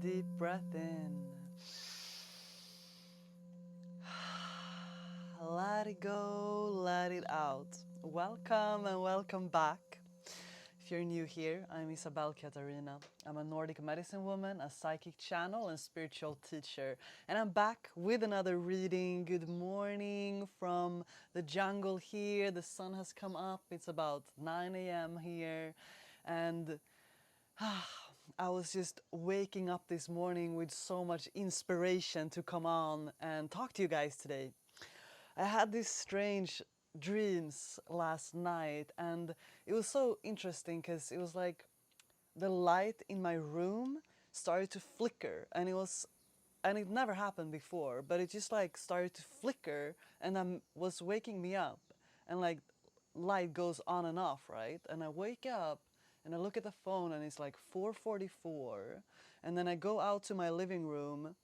deep breath in. Let it go, let it out. Welcome and welcome back. If you're new here, I'm Isabel Katarina. I'm a Nordic medicine woman, a psychic channel and spiritual teacher. And I'm back with another reading. Good morning from the jungle here. The sun has come up. It's about 9 a.m. here. And I was just waking up this morning with so much inspiration to come on and talk to you guys today. I had these strange dreams last night, and it was so interesting because it was like the light in my room started to flicker, and it never happened before, but it just like started to flicker, and was waking me up, and like light goes on and off, right? And I wake up and I look at the phone and it's like 4:44, and then I go out to my living room,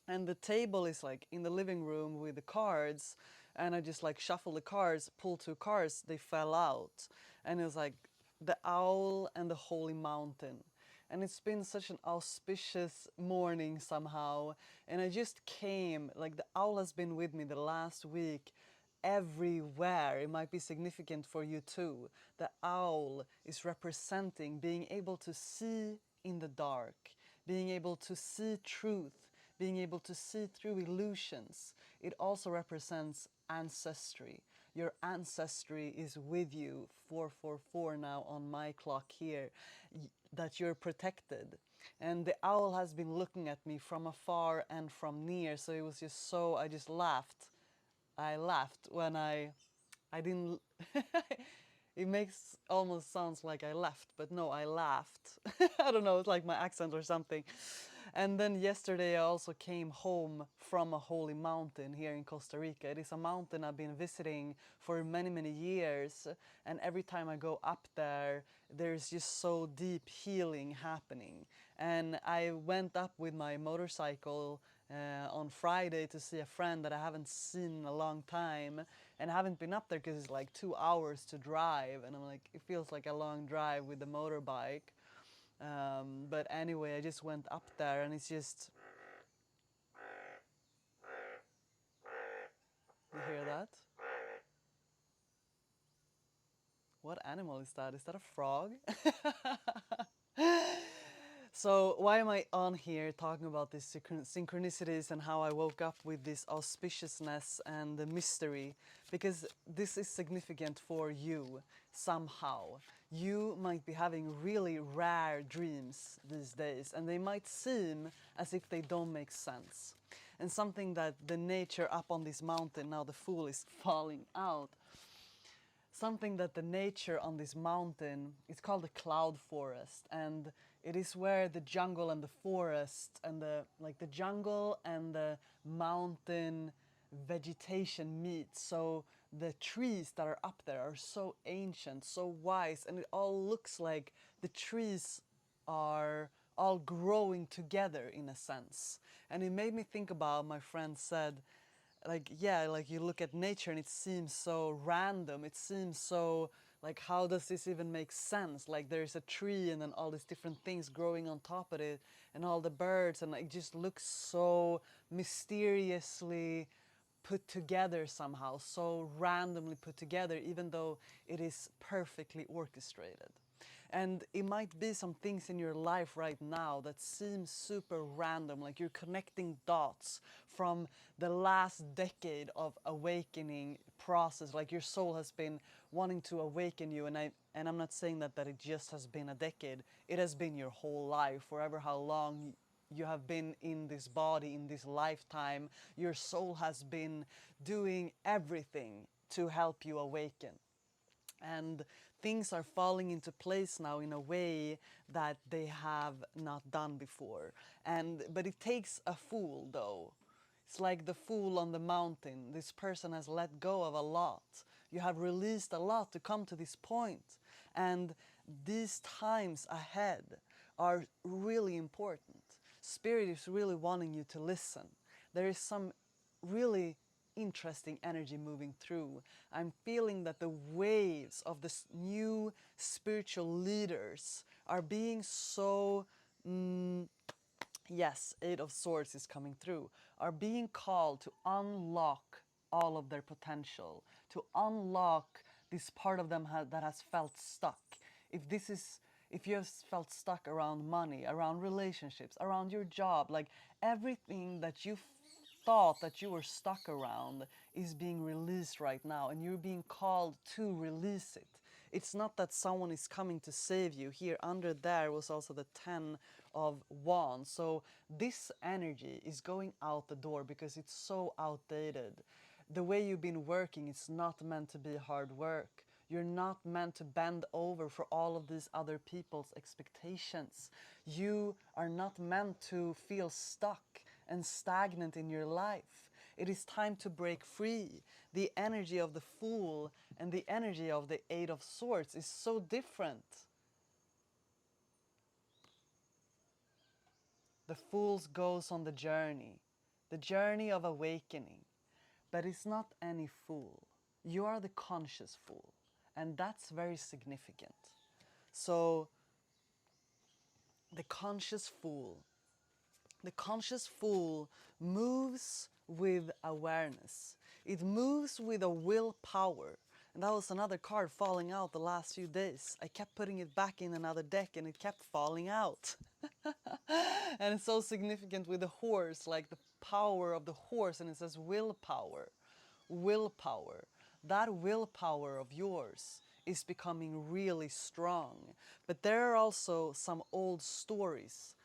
and the table is like in the living room with the cards, and I just like shuffle the cards, pull two cards, they fell out, and it was like the owl and the holy mountain. And it's been such an auspicious morning somehow, and I just came, like the owl has been with me the last week everywhere. It might be significant for you too. The owl is representing being able to see in the dark, being able to see truth, being able to see through illusions. It also represents ancestry. Your ancestry is with you, 444 now on my clock here, that you're protected. And the owl has been looking at me from afar and from near, so it was just so, I just laughed. I laughed when I didn't, it makes almost sounds like I left, but no, I laughed. I don't know, it's like my accent or something. And then yesterday I also came home from a holy mountain here in Costa Rica. It is a mountain I've been visiting for many, many years. And every time I go up there, there's just so deep healing happening. And I went up with my motorcycle on Friday to see a friend that I haven't seen in a long time, and I haven't been up there because it's like 2 hours to drive, and I'm like, it feels like a long drive with the motorbike. But anyway, I just went up there, and it's just, you hear that? What animal is that? Is that a frog? So why am I on here talking about these synchronicities and how I woke up with this auspiciousness and the mystery? Because this is significant for you somehow. You might be having really rare dreams these days, and they might seem as if they don't make sense. And something that the nature up on this mountain, now the fool is falling out, something that the nature on this mountain, it's called the cloud forest, and it is where the jungle and the forest and the jungle and the mountain vegetation meet. So the trees that are up there are so ancient, so wise, and it all looks like the trees are all growing together in a sense. And it made me think about, my friend said, like, yeah, like you look at nature and it seems so random, it seems so like, how does this even make sense? Like, there's a tree and then all these different things growing on top of it and all the birds, and it just looks so mysteriously put together somehow, so randomly put together, even though it is perfectly orchestrated. And it might be some things in your life right now that seem super random, like you're connecting dots from the last decade of awakening process, like your soul has been wanting to awaken you. And I'm not saying that it just has been a decade, it has been your whole life, forever how long you have been in this body, in this lifetime. Your soul has been doing everything to help you awaken. And things are falling into place now in a way that they have not done before. But it takes a fool, though. It's like the fool on the mountain. This person has let go of a lot. You have released a lot to come to this point. And these times ahead are really important. Spirit is really wanting you to listen. There is some really interesting energy moving through. I'm feeling that the waves of this new spiritual leaders are being so yes, Eight of Swords is coming through, are being called to unlock all of their potential, to unlock this part of them that has felt stuck. If this is, if you have felt stuck around money, around relationships, around your job, like everything that you thought that you were stuck around is being released right now, and you're being called to release it. It's not that someone is coming to save you. Here under there was also the 10 of Wands. So this energy is going out the door because it's so outdated. The way you've been working is not meant to be hard work. You're not meant to bend over for all of these other people's expectations. You are not meant to feel stuck and stagnant in your life. It is time to break free. The energy of the Fool and the energy of the Eight of Swords is so different. The Fool goes on the journey of awakening. But it's not any fool. You are the conscious fool. And that's very significant. So, the conscious fool. The conscious fool moves with awareness. It moves with a willpower. And that was another card falling out the last few days. I kept putting it back in another deck and it kept falling out. And it's so significant with the horse, like the power of the horse, and it says willpower. Willpower. That willpower of yours is becoming really strong. But there are also some old stories.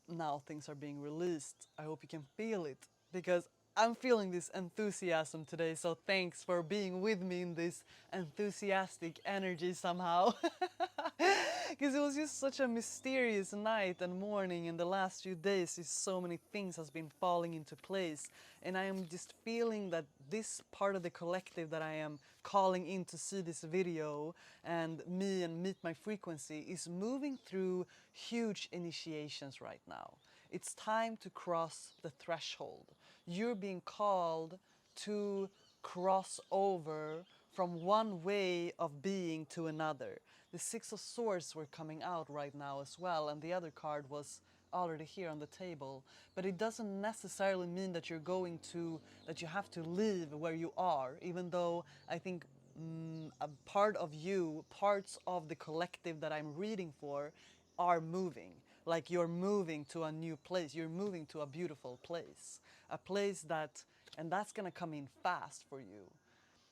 Now things are being released. I hope you can feel it, because I'm feeling this enthusiasm today. So thanks for being with me in this enthusiastic energy somehow. Because it was just such a mysterious night and morning, and the last few days is so many things has been falling into place, and I am just feeling that this part of the collective that I am calling in to see this video and me and meet my frequency is moving through huge initiations right now. It's time to cross the threshold. You're being called to cross over from one way of being to another. The Six of Swords were coming out right now as well, and the other card was already here on the table. But it doesn't necessarily mean that you're going to, that you have to leave where you are, even though I think a part of you, parts of the collective that I'm reading for, are moving. Like you're moving to a new place, you're moving to a beautiful place. A place that, and that's gonna come in fast for you.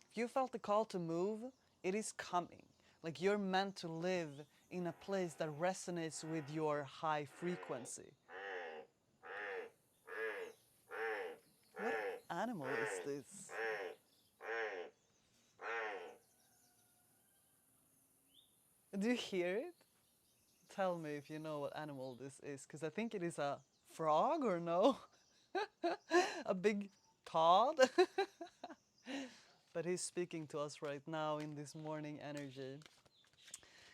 If you felt the call to move, it is coming. Like you're meant to live in a place that resonates with your high frequency. What animal is this? Do you hear it? Tell me if you know what animal this is, because I think it is a frog, or no? A big Todd? But he's speaking to us right now in this morning energy.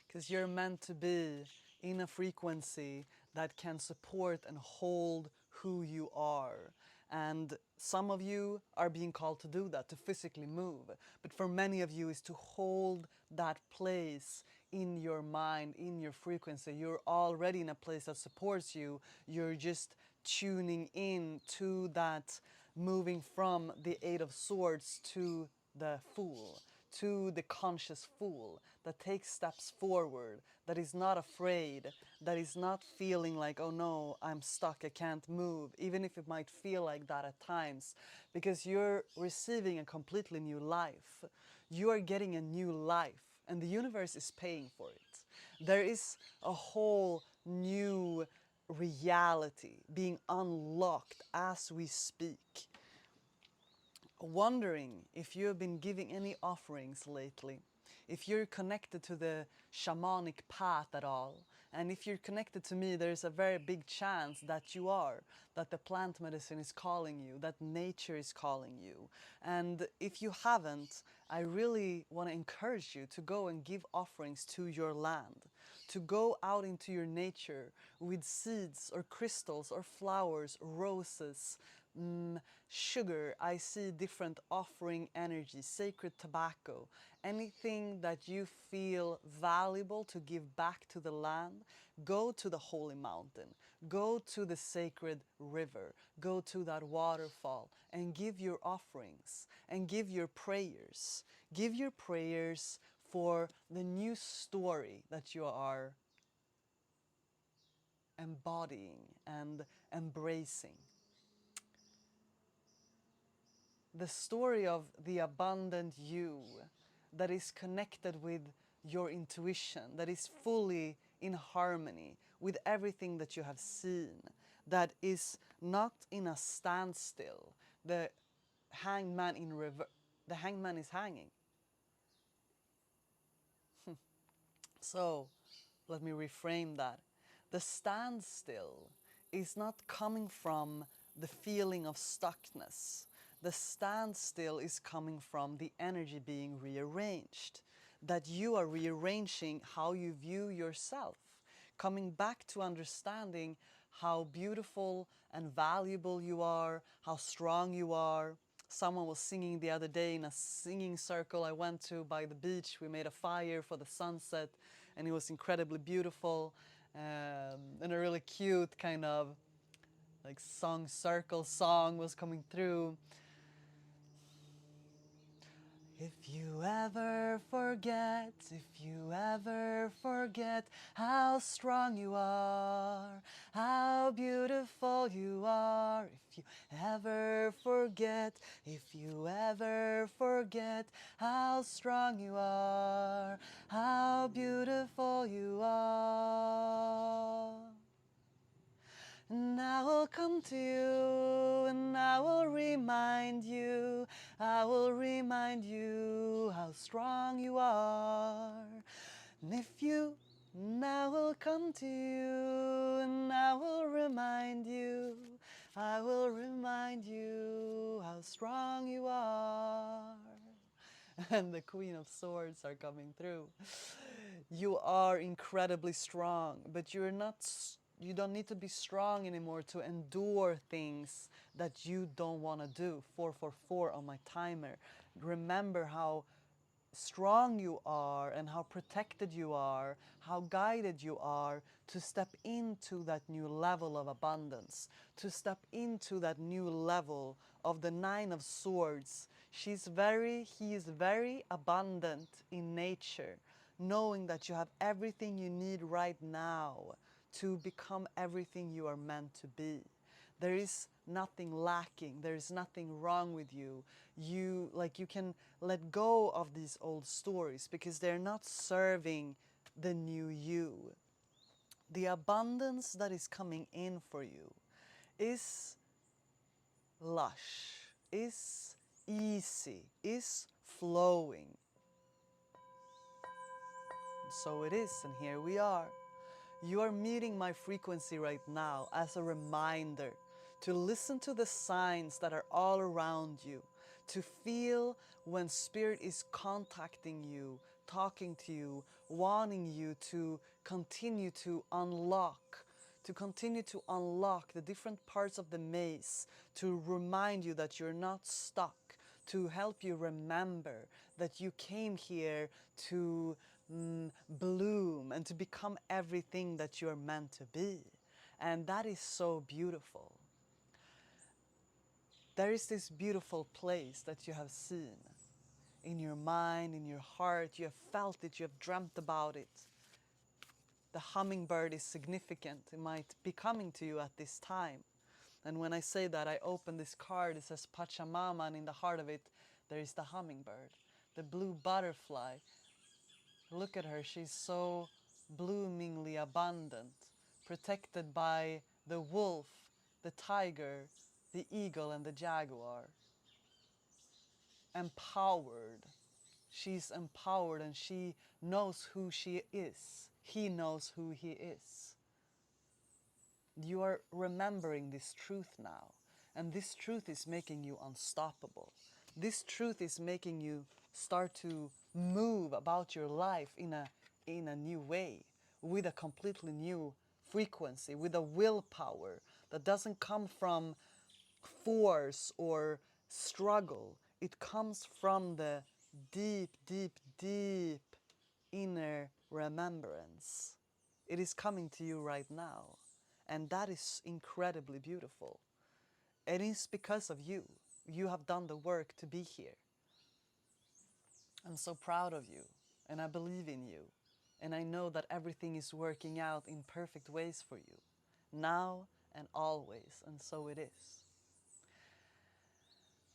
Because you're meant to be in a frequency that can support and hold who you are. And some of you are being called to do that, to physically move. But for many of you is to hold that place in your mind, in your frequency. You're already in a place that supports you. You're just tuning in to that, moving from the Eight of Swords to the Fool, to the conscious fool that takes steps forward, that is not afraid, that is not feeling like, oh no, I'm stuck, I can't move, even if it might feel like that at times, because you're receiving a completely new life. You are getting a new life, and the universe is paying for it. There is a whole new reality being unlocked as we speak. Wondering if you have been giving any offerings lately, if you're connected to the shamanic path at all, and if you're connected to me, there's a very big chance that you are, that the plant medicine is calling you, that nature is calling you. And if you haven't, I really want to encourage you to go and give offerings to your land, to go out into your nature with seeds or crystals or flowers, roses, sugar. I see different offering energies, sacred tobacco, anything that you feel valuable to give back to the land. Go to the holy mountain, go to the sacred river, go to that waterfall and give your offerings and give your prayers. Give your prayers for the new story that you are embodying and embracing. The story of the abundant you that is connected with your intuition, that is fully in harmony with everything that you have seen, that is not in a standstill. The hangman in reverse, the hangman is hanging. So let me reframe that. The standstill is not coming from the feeling of stuckness. The standstill is coming from the energy being rearranged, that you are rearranging how you view yourself, coming back to understanding how beautiful and valuable you are, how strong you are. Someone was singing the other day in a singing circle I went to by the beach. We made a fire for the sunset and it was incredibly beautiful, and a really cute kind of like circle song was coming through. If you ever forget how strong you are, how beautiful you are, if you ever forget how strong you are, how beautiful you are. And I will come to you and I will remind you, I will remind you how strong you are. And and I will come to you and I will remind you, I will remind you how strong you are. And the Queen of Swords are coming through. You are incredibly strong, but you don't need to be strong anymore to endure things that you don't want to do. 444 on my timer. Remember how strong you are and how protected you are, how guided you are to step into that new level of abundance, to step into that new level of the Nine of Swords. He is very abundant in nature, knowing that you have everything you need right now to become everything you are meant to be. There is nothing lacking. There is nothing wrong with you. You can let go of these old stories because they're not serving the new you. The abundance that is coming in for you is lush, is easy, is flowing. So it is, and here we are. You are meeting my frequency right now as a reminder to listen to the signs that are all around you, to feel when Spirit is contacting you, talking to you, wanting you to continue to unlock the different parts of the maze, to remind you that you're not stuck, to help you remember that you came here to bloom and to become everything that you're meant to be. And that is so beautiful. There is this beautiful place that you have seen in your mind, in your heart. You have felt it, you have dreamt about it. The hummingbird is significant. It might be coming to you at this time. And when I say that, I open this card. It says Pachamama, and in the heart of it, there is the hummingbird, the blue butterfly. Look at her, she's so bloomingly abundant, protected by the wolf, the tiger, the eagle, and the jaguar. Empowered. She's empowered and she knows who she is. He knows who he is. You are remembering this truth now, and this truth is making you unstoppable. This truth is making you start to move about your life in a new way, with a completely new frequency, with a willpower that doesn't come from force or struggle. It comes from the deep, deep, deep inner remembrance. It is coming to you right now. And that is incredibly beautiful. It is because of you. You have done the work to be here. I'm so proud of you, and I believe in you. And I know that everything is working out in perfect ways for you, now and always, and so it is.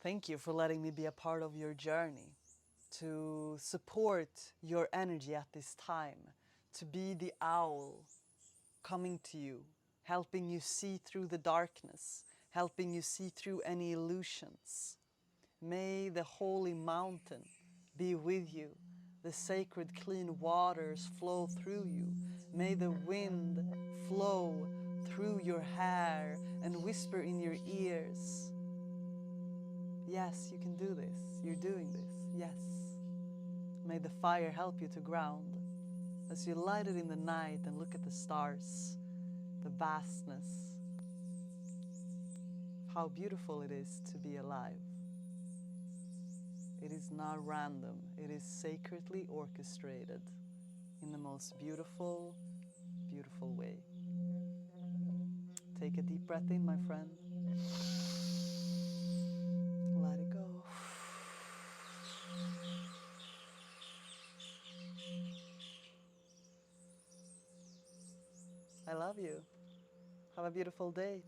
Thank you for letting me be a part of your journey, to support your energy at this time, to be the owl coming to you, helping you see through the darkness, helping you see through any illusions. May the holy mountain be with you, the sacred clean waters flow through you. May the wind flow through your hair and whisper in your ears. Yes, you can do this. You're doing this. Yes. May the fire help you to ground as you light it in the night and look at the stars, the vastness, how beautiful it is to be alive. It is not random. It is sacredly orchestrated in the most beautiful, beautiful way. Take a deep breath in, my friend. Let it go. I love you. Have a beautiful day.